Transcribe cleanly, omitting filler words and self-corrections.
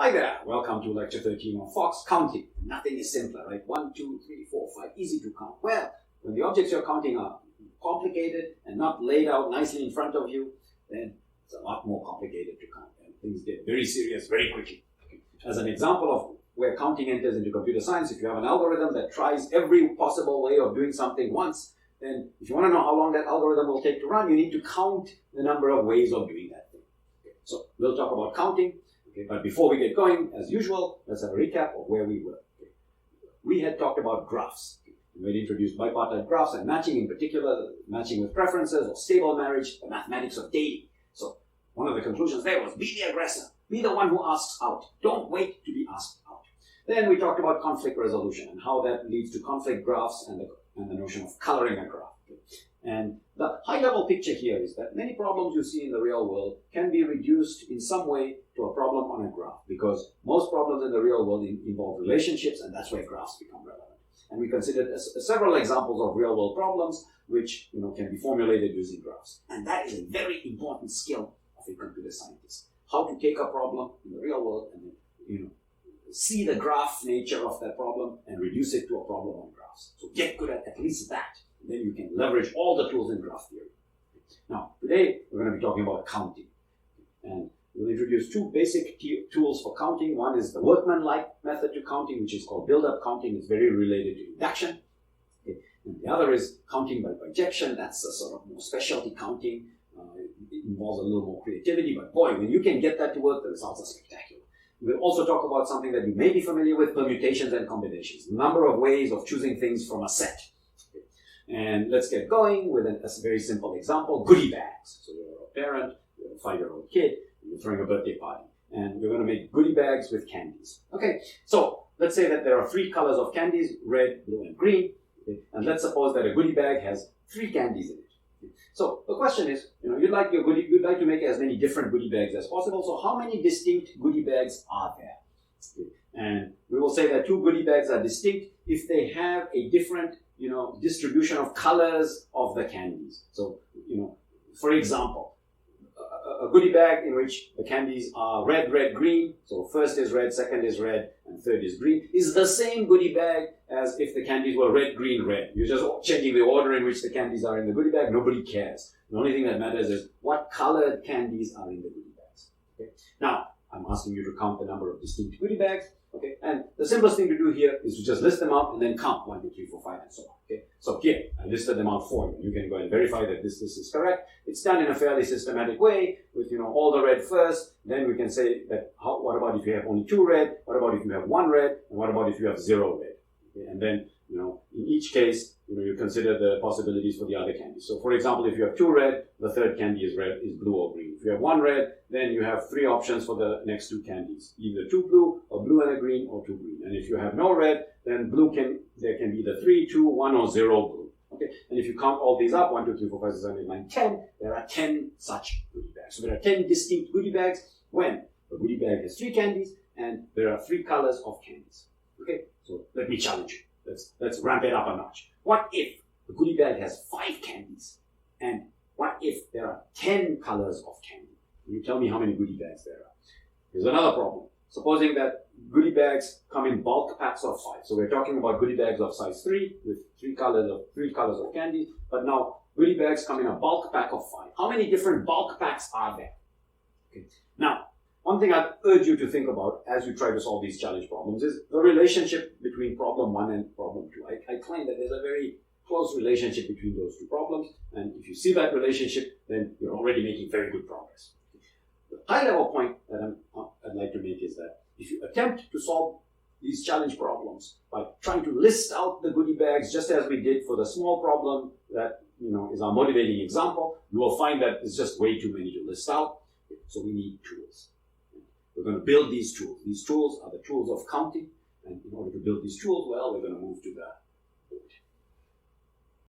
Hi there, welcome to lecture 13 of Fox counting. Nothing is simpler, right? 1, 2, 3, 4, 5, easy to count. Well, when the objects you're counting are complicated and not laid out nicely in front of you, then it's a lot more complicated to count. And things get very serious very quickly. Okay. As an example of where counting enters into computer science, if you have an algorithm that tries every possible way of doing something once, then if you want to know how long that algorithm will take to run, you need to count the number of ways of doing that thing. Okay. So we'll talk about counting. Okay, but before we get going, as usual, let's have a recap of where we were. Okay. We had talked about graphs. Okay. We had introduced bipartite graphs and matching, in particular, matching with preferences or stable marriage, the mathematics of dating. So one of the conclusions there was be the aggressor, be the one who asks out. Don't wait to be asked out. Then we talked about conflict resolution and how that leads to conflict graphs and the notion of coloring a graph. Okay. And the high-level picture here is that many problems you see in the real world can be reduced in some way to a problem on a graph, because most problems in the real world involve relationships, and that's where graphs become relevant. And we considered several examples of real-world problems which can be formulated using graphs. And that is a very important skill of a computer scientist. How to take a problem in the real world and then, see the graph nature of that problem and reduce it to a problem on graphs. So get good at least that. And then you can leverage all the tools in graph theory. Now, today we're going to be talking about counting. And we'll introduce two basic tools for counting. One is the workman-like method to counting, which is called build-up counting. It's very related to induction. Okay. And the other is counting by bijection. That's a sort of more specialty counting. It involves a little more creativity, but boy, when you can get that to work, the results are spectacular. We'll also talk about something that you may be familiar with, permutations and combinations. The number of ways of choosing things from a set. Okay. And let's get going with a very simple example, goody-bags. So you're a parent, you're a 5-year-old kid, you're throwing a birthday party, and you're going to make goodie bags with candies. Okay, so let's say that there are 3 colors of candies, red, blue, and green. Okay? And let's suppose that a goodie bag has 3 candies in it. Okay? So the question is, you'd like to make as many different goodie bags as possible. So how many distinct goodie bags are there? Okay? And we will say that 2 goodie bags are distinct if they have a different, distribution of colors of the candies. So, for example, a goodie bag in which the candies are red, red, green, so first is red, second is red, and third is green, is the same goodie bag as if the candies were red, green, red. You're just changing the order in which the candies are in the goodie bag. Nobody cares. The only thing that matters is what colored candies are in the goodie bags. Okay? Now, I'm asking you to count the number of distinct goodie bags. Okay, and the simplest thing to do here is to just list them out and then count 1, 2, 3, 4, 5, and so on. Okay, so here I listed them out for you. You can go and verify that this is correct. It's done in a fairly systematic way with all the red first. Then we can say that what about if you have only 2 red? What about if you have 1 red? And what about if you have 0 red? Okay, and then in each case you consider the possibilities for the other candies. So for example, if you have 2 red, the third candy is blue or green. If you have 1 red, then you have 3 options for the next 2 candies, either 2 blue, or blue and a green, or 2 green. And if you have no red, then there can be either 3, 2, 1, or 0 blue. Okay, and if you count all these up, 1, 2, 3, 4, 5, 6, 7, 8, 9, 10, there are 10 such goodie bags. So there are 10 distinct goodie bags when a goodie bag has 3 candies and there are 3 colors of candies. Okay, so let me challenge you. Let's ramp it up a notch. What if the goodie bag has 5 candies? And what if there are 10 colors of candy? Can you tell me how many goodie bags there are? Here's another problem. Supposing that goodie bags come in bulk packs of 5. So we're talking about goodie bags of size 3 with 3 colors of candy. But now goodie bags come in a bulk pack of 5. How many different bulk packs are there? Okay. Now, one thing I'd urge you to think about as you try to solve these challenge problems is the relationship between problem 1 and problem 2. I claim that there's a very close relationship between those 2 problems, and if you see that relationship, then you're already making very good progress. The high-level point that I'd like to make is that if you attempt to solve these challenge problems by trying to list out the goodie bags just as we did for the small problem that is our motivating example, you will find that it's just way too many to list out. So we need tools. We're going to build these tools. These tools are the tools of counting, and in order to build these tools, well, we're going to move to the board.